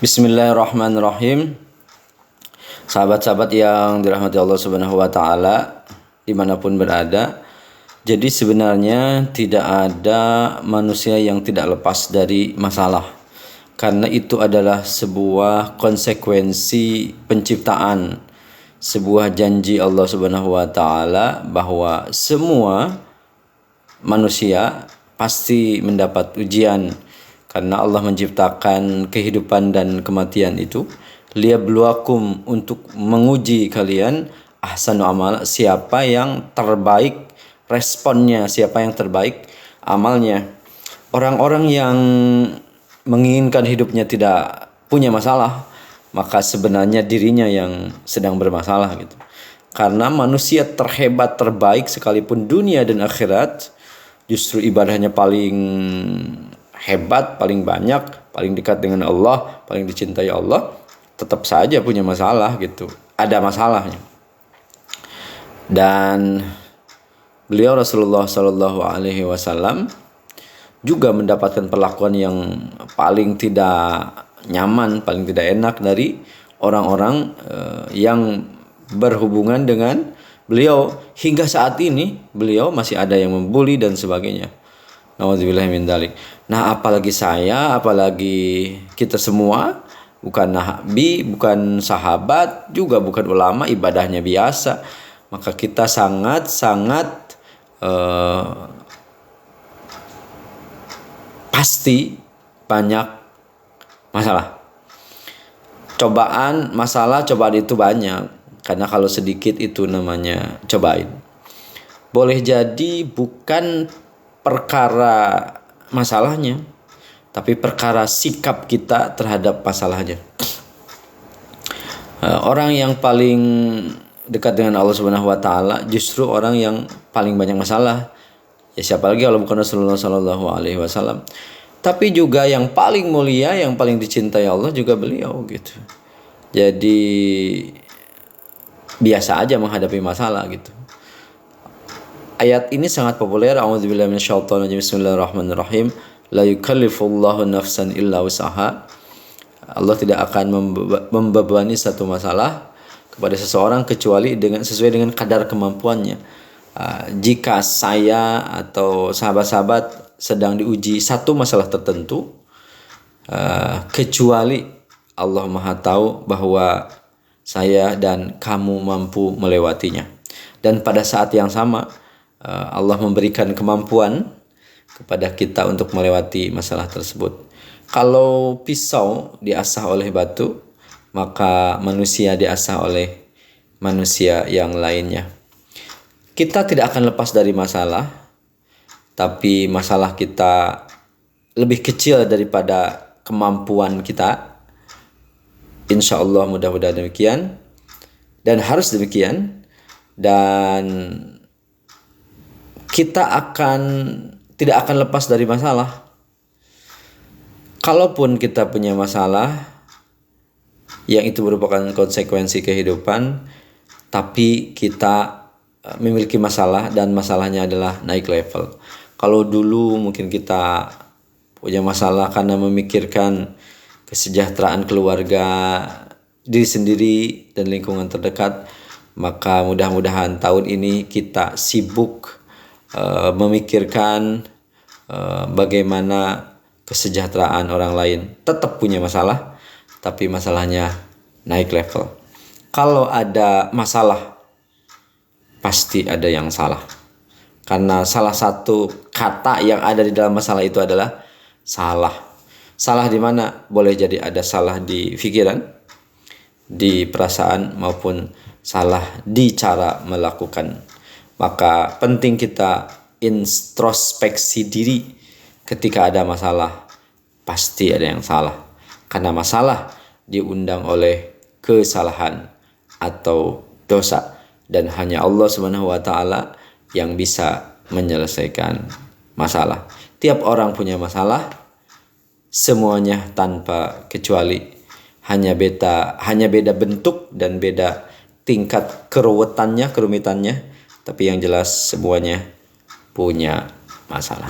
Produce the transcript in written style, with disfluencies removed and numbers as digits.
Bismillahirrahmanirrahim. Sahabat-sahabat yang dirahmati Allah Subhanahu wa taala dimanapun berada. Jadi sebenarnya tidak ada manusia yang tidak lepas dari masalah. Karena itu adalah sebuah konsekuensi penciptaan, sebuah janji Allah Subhanahu wa taala bahwa semua manusia pasti mendapat ujian. Karena Allah menciptakan kehidupan dan kematian itu liyabluwakum, untuk menguji kalian, ahsanu amal, siapa yang terbaik responnya, siapa yang terbaik amalnya. Orang-orang yang menginginkan hidupnya tidak punya masalah, maka sebenarnya dirinya yang sedang bermasalah gitu. Karena manusia terhebat, terbaik sekalipun dunia dan akhirat, justru ibadahnya paling hebat, paling banyak, paling dekat dengan Allah, paling dicintai Allah, tetap saja punya masalah gitu. Ada masalahnya. Dan beliau Rasulullah Shallallahu Alaihi Wasallam juga mendapatkan perlakuan yang paling tidak nyaman, paling tidak enak dari orang-orang yang berhubungan dengan beliau. Hingga saat ini beliau masih ada yang membuli dan sebagainya. Nauzubillahi min dzalik. Nah, apalagi saya, apalagi kita semua bukan nabi, bukan sahabat, juga bukan ulama, ibadahnya biasa. Maka kita sangat pasti banyak masalah. Cobaan itu banyak. Karena kalau sedikit itu namanya cobain. Boleh jadi bukan perkara masalahnya, tapi perkara sikap kita terhadap masalahnya. Orang yang paling dekat dengan Allah Subhanahu wa taala justru orang yang paling banyak masalah. Ya siapa lagi kalau bukan Rasulullah Sallallahu Alaihi Wasallam. Tapi juga yang paling mulia, yang paling dicintai Allah juga beliau gitu. Jadi biasa aja menghadapi masalah gitu. Ayat ini sangat populer. A'udzubillahi minasyaitonirrajim. Bismillahirrahmanirrahim. La yukallifullahu nafsan illa wus'aha. Allah tidak akan membebani satu masalah kepada seseorang kecuali sesuai dengan kadar kemampuannya. Jika saya atau sahabat-sahabat sedang diuji satu masalah tertentu, kecuali Allah Maha tahu bahwa saya dan kamu mampu melewatinya. Dan pada saat yang sama Allah memberikan kemampuan kepada kita untuk melewati masalah tersebut. Kalau pisau diasah oleh batu, maka manusia diasah oleh manusia yang lainnya. Kita tidak akan lepas dari masalah, tapi masalah kita lebih kecil daripada kemampuan kita. Insya Allah mudah-mudahan demikian, dan harus demikian. Dan kita tidak akan lepas dari masalah. Kalaupun kita punya masalah yang itu merupakan konsekuensi kehidupan, tapi kita memiliki masalah dan masalahnya adalah naik level. Kalau dulu mungkin kita punya masalah karena memikirkan kesejahteraan keluarga, diri sendiri dan lingkungan terdekat, maka mudah-mudahan tahun ini kita sibuk memikirkan bagaimana kesejahteraan orang lain. Tetap punya masalah, tapi masalahnya naik level. Kalau ada masalah, pasti ada yang salah. Karena salah satu kata yang ada di dalam masalah itu adalah salah. Salah di mana? Boleh jadi ada salah di pikiran, di perasaan, maupun salah di cara melakukan. Maka penting kita introspeksi diri ketika ada masalah. Pasti ada yang salah. Karena masalah diundang oleh kesalahan atau dosa. Dan hanya Allah Subhanahu wa taala yang bisa menyelesaikan masalah. Tiap orang punya masalah, semuanya tanpa kecuali. Hanya beda bentuk dan beda tingkat kerumitannya. Tapi yang jelas semuanya punya masalah.